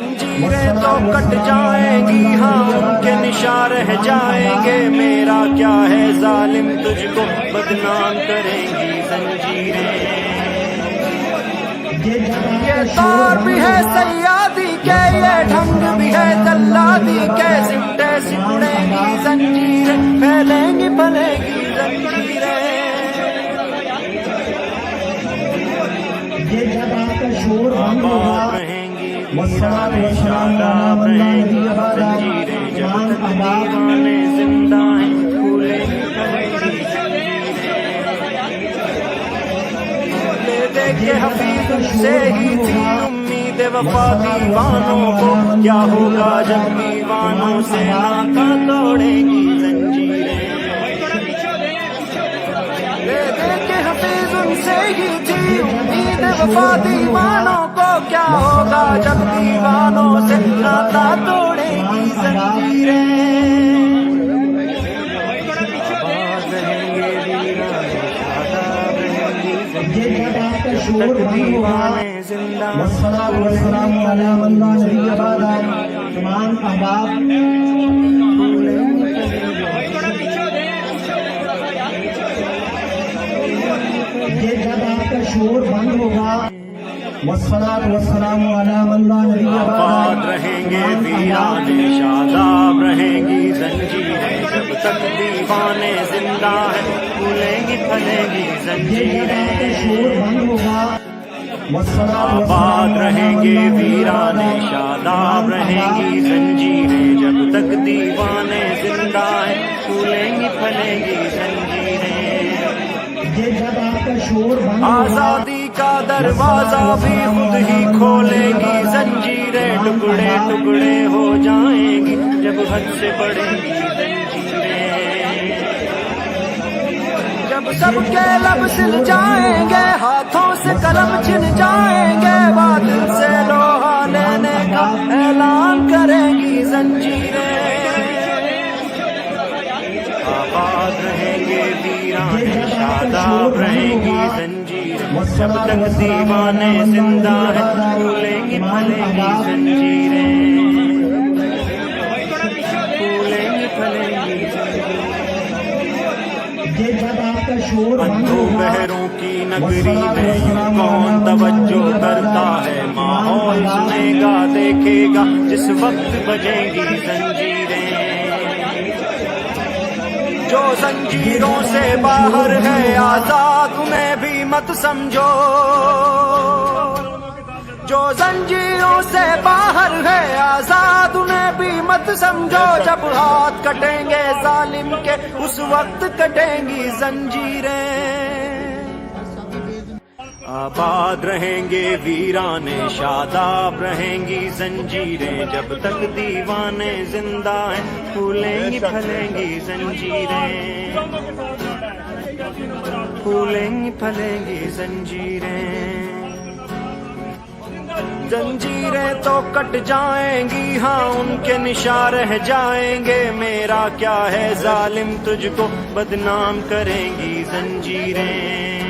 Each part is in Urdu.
زنجیریں تو کٹ جائیں گی ہاں ان کے نشان رہ جائیں گے میرا کیا ہے ظالم تجھ کو بدنام کریں گی زنجیریں یہ دور بھی ہے سیادی کے یہ ڈھنگ بھی ہے جلادی کے سمٹے سکڑیں گی زنجیریں پھیلیں گی پھلیں گی زنجیریں آباد رہیں گی ویران شاداب رہیں گی زنجیریں جب تک دیوانے زندہ ہیں پھولیں گی پھلیں گی زنجیریں دے کے حفیظ سے ہی تھی امید وفا دیوانوں کو کیا ہوگا جب دیوانوں سے ناتا توڑیں گی زنجیریں دے کے حفیظ سے ہی تھی امید وفا دیوانوں کو کیا ہوگا جب دیوانوں سے ناتا توڑیں گی زنجیریں آباد رہیں گے ویران شاداب رہیں گی زنجیریں جب تک دیوانے زندہ والصلاة والسلام على من لا نبي بعده تمام احباب یہ جب آپ کا شور بند ہوگا والصلاة والسلام على من لا نبی آباد بعده رہیں گے ویرانے شاداب رہیں گی زنجیریں جب تک دیوانے زندہ ہیں پھولیں گی پھلیں گی یہ جب آپ کا زنجیریں شور بند ہوگا والصلاة آباد رہیں گے ویرانے شاداب رہیں گی زنجیریں جب تک دیوانے زندہ ہیں پھولیں گی پھلیں گی زنجیریں یہ جب آپ کا شور بند ہوگا آزادی کا دروازہ بھی خود ہی کھولے گی زنجیریں ٹکڑے ٹکڑے ہو جائیں گی جب حد سے بڑھیں گی زنجیریں جب سب کے لب سل جائیں گے ہاتھوں سے قلم چھن جائیں گے باطل سے لوہا لینے کا اعلان کریں گی زنجیریں آباد رہیں گے ویرانے شاداب رہیں گی زنجیریں جب تک دیوانے زندہ ہیں پھولیں گی پھلیں گی زنجیریں پھولیں گی پھلیں گی زنجیریں یہ جب آپ کا شور بند اندھو ہوگا بہروں کی نگری میں یوں کون توجہ کرتا ہے ماحول سنے گا دیکھے گا جس وقت بجیں گی زنجیریں جو زنجیروں سے باہر ہے آزاد انہیں بھی مت سمجھو جو زنجیروں سے باہر ہے آزاد انہیں بھی مت سمجھو جب ہاتھ کٹیں گے ظالم کے اس وقت کٹیں گی زنجیریں آباد رہیں گے ویرانے شاداب رہیں گی زنجیریں جب تک دیوانے زندہ ہیں پھولیں گی پھلیں گی زنجیریں پھولیں گی پھلیں گی زنجیریں زنجیریں تو کٹ جائیں گی ہاں ان کے نشان رہ جائیں گے میرا کیا ہے ظالم تجھ کو بدنام کریں گی زنجیریں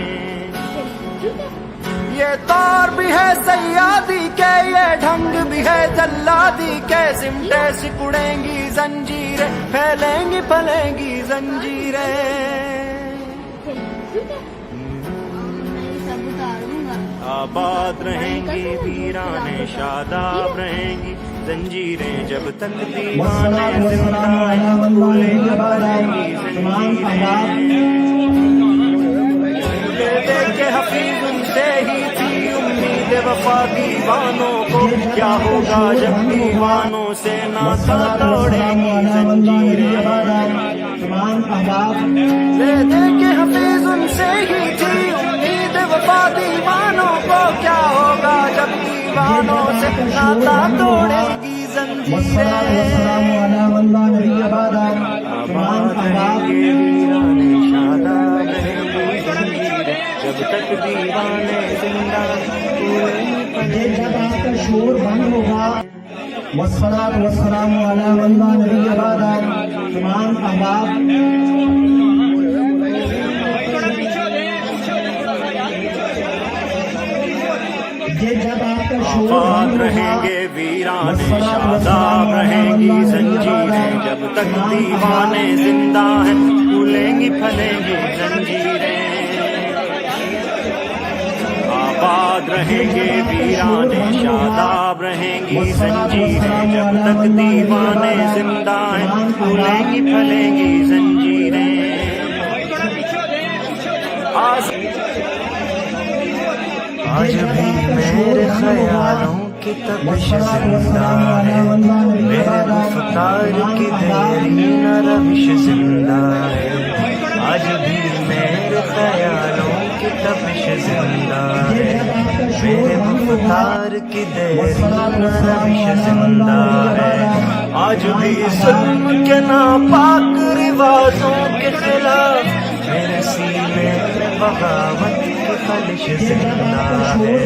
یہ دور بھی ہے سیادی کے یہ ڈھنگ بھی ہے جلادی کے سمٹے سکڑیں گی زنجیریں پھیلیں گی پھلیں گی زنجیریں آباد رہیں گی ویرانے شاداب رہیں گی زنجیریں جب تک دیوانے زندہ ہیں پھولیں گی پھلیں گی زنجیریں دے کے حفیظ ان سے ہی تھی امید وفا دیوانوں کو کیا ہوگا جب دیوانوں سے ناتا توڑیں گی زنجیریں تمام احباب دے کے حفیظ ان سے ہی تھی امید وفا دیوانوں کو کیا ہوگا جب دیوانوں سے ناتا توڑے گی والصلاة والسلام زنجیریں على من لا نبي بعده تمام آباد رہیں احباب گے ویرانے شاداب رہیں گی زنجیریں جب تک دیوانے زندہ پھولیں گی یہ جب آپ کا شور بند ہوگا والصلاة والسلام على من لا نبي بعده تمام احباب یہ جب آپ کا آباد رہیں گے ویرانے شاداب رہیں گی زنجیریں جب تک دیوانے زندہ ہیں پھولیں گی پھلیں گی زنجیریں آباد رہیں گے ویرانے شاداب رہیں گی زنجیریں جب تک دیوانے زندہ ہیں پھولیں گی پھلیں گی زنجیریں آج بھی میرے خیالوں کی تپش زندہ ہے میرے گفتار کی دیری نہ روش زندہ ہے آج بھی میرے خیالوں کی تپش زندہ ہے میرے گفتار کی دیری نہ روش زندہ ہے آج بھی ظلم کے ناپاک رواجوں کے خلاف میرے سینے میں بغاوت کی خلش زندہ ہے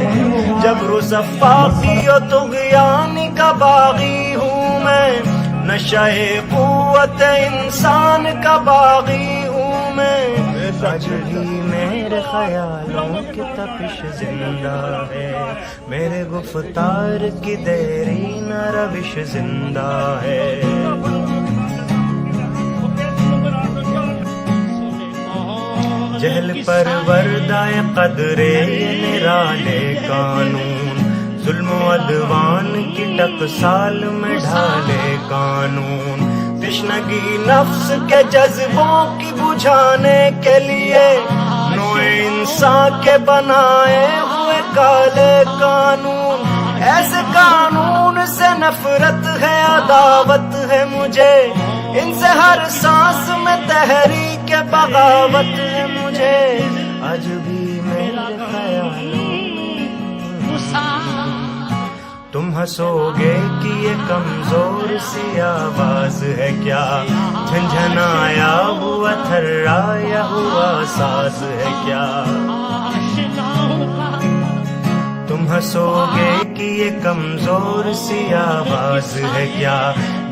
جبر و زفاقی و طغیانی کا باغی ہوں میں نشہ قوت انسان کا باغی ہوں میں آج بھی میرے خیالوں کی تپش زندہ ہے میرے گفتار کی دیری نہ روش زندہ ہے جہل پر وردائے قدرے نرالے قانون ظلم و عدوان کی ٹکسال میں ڈھالے قانون تشنگی نفس کے جذبوں کی بجھانے کے لیے نوع انسان کے بنائے ہوئے کالے قانون ایسے قانون سے نفرت ہے عداوت ہے مجھے ان سے ہر سانس میں تحریک بغاوت ہے مجھے آج بھی میرے خیالوں تم ہنسو گے کہ یہ کمزور سی آواز ہے کیا جھنجھنایا ہوا تھرایا ہوا ساز ہے کیا تم ہنسو گے کہ یہ کمزور سی آواز ہے کیا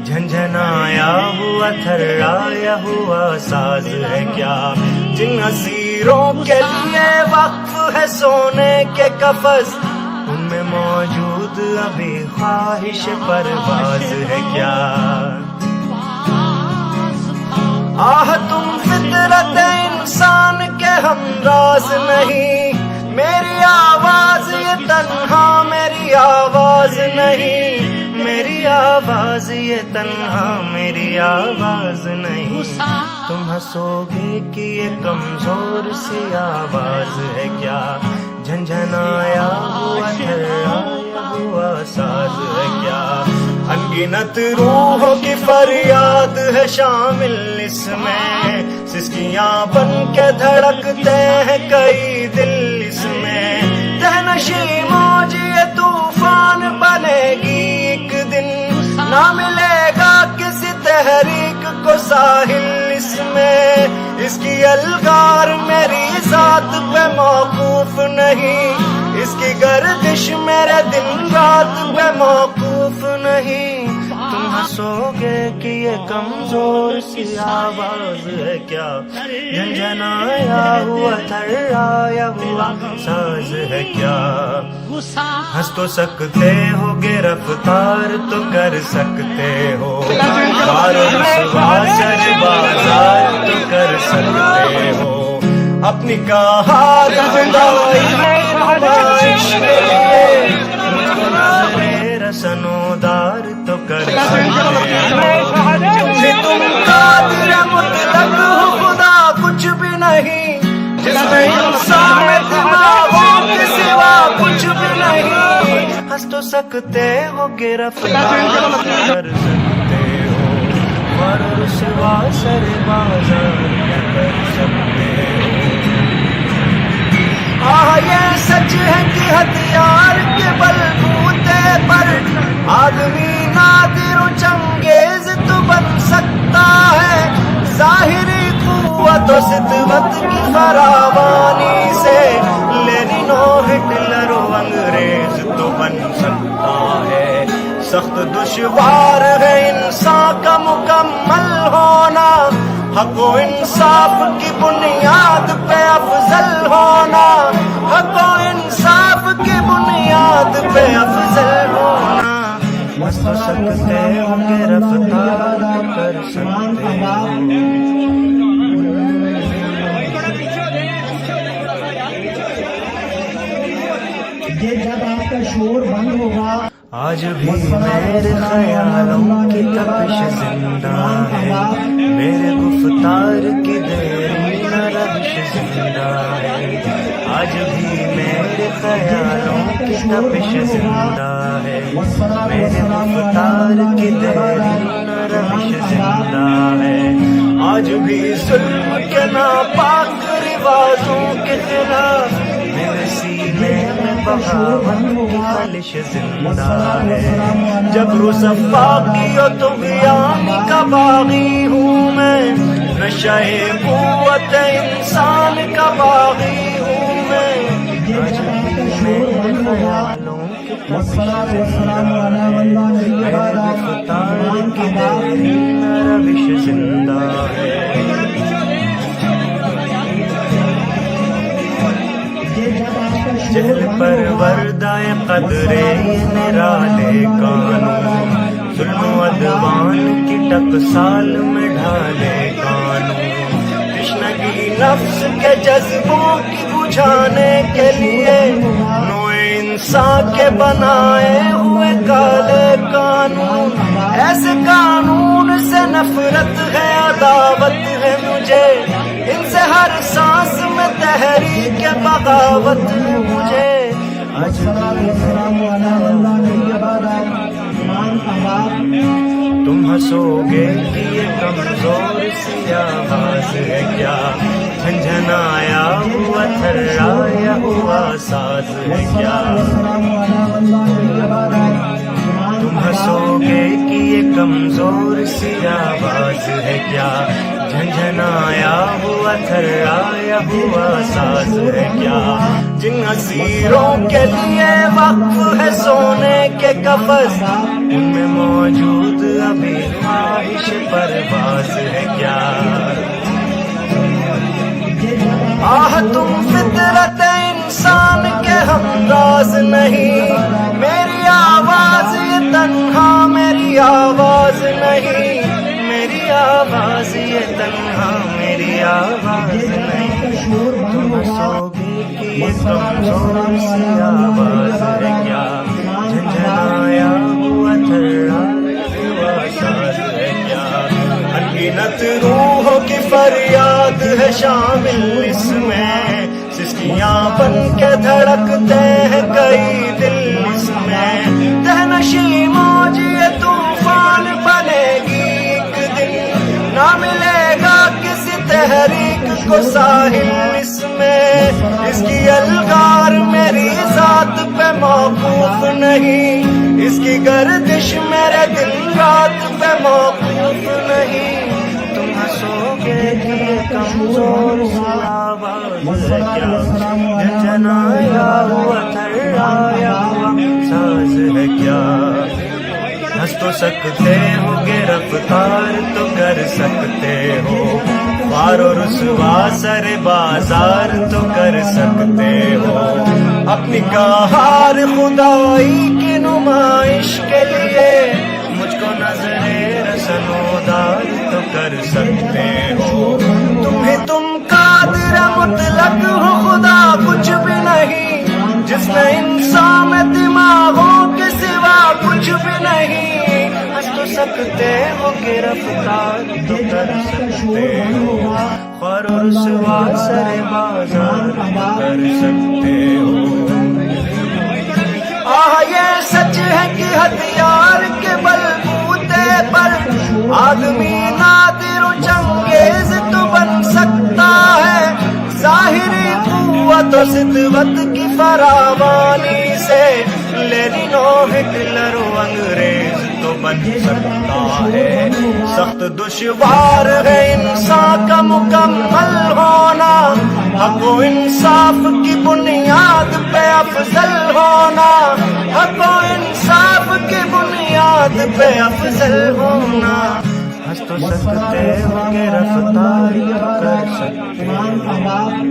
جھنجھنایا ہوا تھرایا ہوا ساز ہے کیا جن اسیروں کے لیے وقف ہے سونے کے قفس ان میں موجود ابھی خواہش پرواز ہے کیا آہ تم فطرت انسان کے ہمراز نہیں میری آواز یہ تنہا میری آواز نہیں میری آواز یہ تنہا میری آواز نہیں تم ہنسو گے کہ یہ کمزور سی آواز ہے کیا جھنجھنایا ہوا تھرایا ہوا ساز ہے کیا انگنت روحوں کی فریاد ہے شامل اس میں سسکیاں بن کے دھڑکتے ہیں کئی دل اس میں تہنشی موج یہ طوفان بنے گی ایک دن نہ ملے گا کسی تحریک کو ساحل اس میں اس کی الغار میری ذات پہ موقوف نہیں اس کی گردش میرے دن رات پہ موقوف نہیں تم ہنسو گے کہ یہ کمزور سی آواز ہے کیا جھنجھنایا ہوا تھرایا ہوا ساز ہے کیا ہنس تو سکتے ہو گرفتار تو کر سکتے ہو بار رسوا سر بازار تو کر سکتے ہو اپنی کہانی رسنودار تو کر سکتے ہو تم قادر مطلق ہو خدا کچھ بھی نہیں جس میں انسان میں دماغوں کے سوا کچھ بھی نہیں ہنس تو سکتے ہو گرفتار کر سکتے ہو اور رسوا سر بازار کر سکتے ہو یہ سچ ہے کہ ہتھیار کے بلبوتے پر آدمی نادر و چنگیز تو بن سکتا ہے ظاہری قوت و سطوت کی فراوانی سے لینن و ہٹلر و انگریز تو بن سکتا ہے سخت دشوار ہے انسان کا مکمل ہونا حق و انصاف کی بنیاد پہ افضل ہونا، حق و انصاف کی بنیاد پہ افضل ہونا، بس تو سکتے ہو کہ رفتار کر سکتے ہو۔ یہ جب آپ کا شور بند ہوگا، آج بھی میرے خیالوں کی تپش زندہ ہے، میرے گفتار کی دیرین روش زندہ ہے، آج بھی میرے خیالوں کی تپش زندہ ہے، میرے گفتار کی دیرین روش زندہ ہے، آج بھی ظلم کے ناپاک رواجوں کے خلاف میرے سینے میں بغاوت کی خلش زندہ ہے، جبر و صفاقی و طغیانی کا باغی ہوں میں، نشہ قوت انسان کا باغی ہوں میں، آج بھی میرے خیالوں کی والصلاة والسلام علی من لا نبی بعد، رفتار کی دیرین روش زندہ ہے۔ جہل پر وردائے قدرے نرالے قانون، ظلم و عدوان کی ٹکسال میں ڈھالے قانون، تشنگی نفس کے جذبوں کی بجھانے کے لیے نوع انسان کے بنائے ہوئے کالے قانون، ایسے قانون سے نفرت ہے عداوت ہے مجھے، ان سے ہر سانس میں تحریک بغاوت ہے مجھے، آج والسلام علی من لا نبی بعد، امام احباب تم ہنسو گے کہ یہ کمزور سی آواز ہے کیا، جھنجھنایا ہوا تھرایا ہوا ساز ہے کیا، والسلام علی من لا نبی بعد، تم ہنسو گے کہ یہ کمزور سی آواز ہے کیا، جھنجھنایا ہوا تھرایا ہوا ساز ہے کیا، جن اسیروں کے لیے وقف ہے سونے کے قفس، ان میں موجود ابھی خواہش پرواز ہے کیا، آہ تم فطرت انسان کے ہمراز نہیں، میری آواز یہ تنہا میری آواز نہیں، میری آواز یہ تنہا میری آواز نہیں، تم ہنسو گے کہ یہ کمزور سی آواز ہے کیا، جھنجھنایا ہوا تھرایا ہوا ساز ہے کیا، انگنت روحوں کی فریاد ہے شامل اس میں، سسکیاں بن کے دھڑکتے ہیں کئی دل اس میں، تہنشی موج یہ طوفان بنے گی ایک دن، نہ ملے گا کسی تحریک کو ساحل اس میں، اس کی الغار میری ذات پہ موقوف نہیں، اس کی گردش میرے دن رات پہ موقوف نہیں، تم ہنسو گے کہ یہ کمزور سی آواز ہے کیا، جھنجھنایا ہوا تھرایا ہوا ساز ہے کیا، ہنس تو سکتے ہو کہ رفتار تو کر سکتے ہو، وار و رسوا سر بازار تو کر سکتے ہو، اپنی کہار خدائی کی نمائش کے لیے مجھ کو نظر رسنودار تو کر سکتے ہو، تم قادر مطلق ہو، خدا کچھ بھی نہیں، جس میں انسان میں دماغوں کے سوا کچھ بھی نہیں، ہنس تو سکتے ہو کہ رفتار تو کر سکتے ہو، خور و رسوا سر بازار تو کر سکتے ہو، آہ یہ سچ ہے کہ ہتھیار کے بلبوتے پر آدمی نادر و چنگیز تو بن سکتا ہے، ظاہری قوت و سطوت کی فراوانی سے لینن و ہٹلر و انگریز تو بن سکتا ہے، سخت دشوار ہے انسان کا مکمل ہونا، حق و انصاف کی بنیاد پہ افضل ہونا، حق و انصاف کی بنیاد پہ افضل ہونا، ہنس تو سکتے ہو کہ رفتار کر سکتے تمام احباب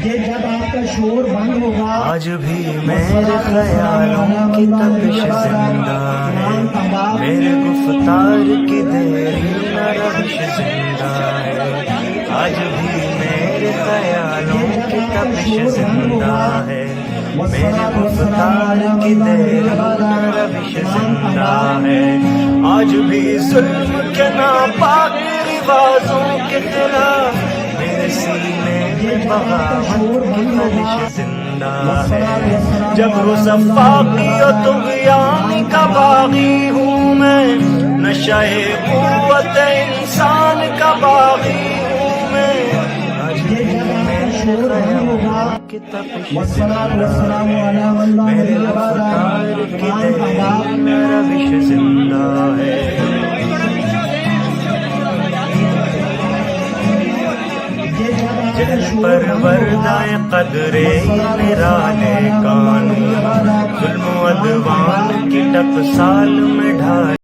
یہ جب آپ کا شور بند ہوگا آج بھی میرے خیالوں کی تپش زندہ ہے، میرے گفتار کی دیری نہ روش زندہ ہے، آج بھی میرے خیالوں کی تپش زندہ ہے، میرے گفتار کی دیری نہ روش زندہ ہے، آج بھی ظلم کے ناپاک رواجوں کے خلاف میرے سینے میں بغاوت کی خواہش زندہ ہے، جبر و صفاقی و طغیان کا باغی ہوں میں، نشہ قوت انسان کا باغی ہوں میں، آج بھی میرے خیالوں کی تپش زندہ ہے، میرے گفتار کی دیری نہ روش زندہ ہے۔ جہل پر وردائے قدرے نرالے قانون، ظلم و عدوان کی ٹکسال میں ڈھال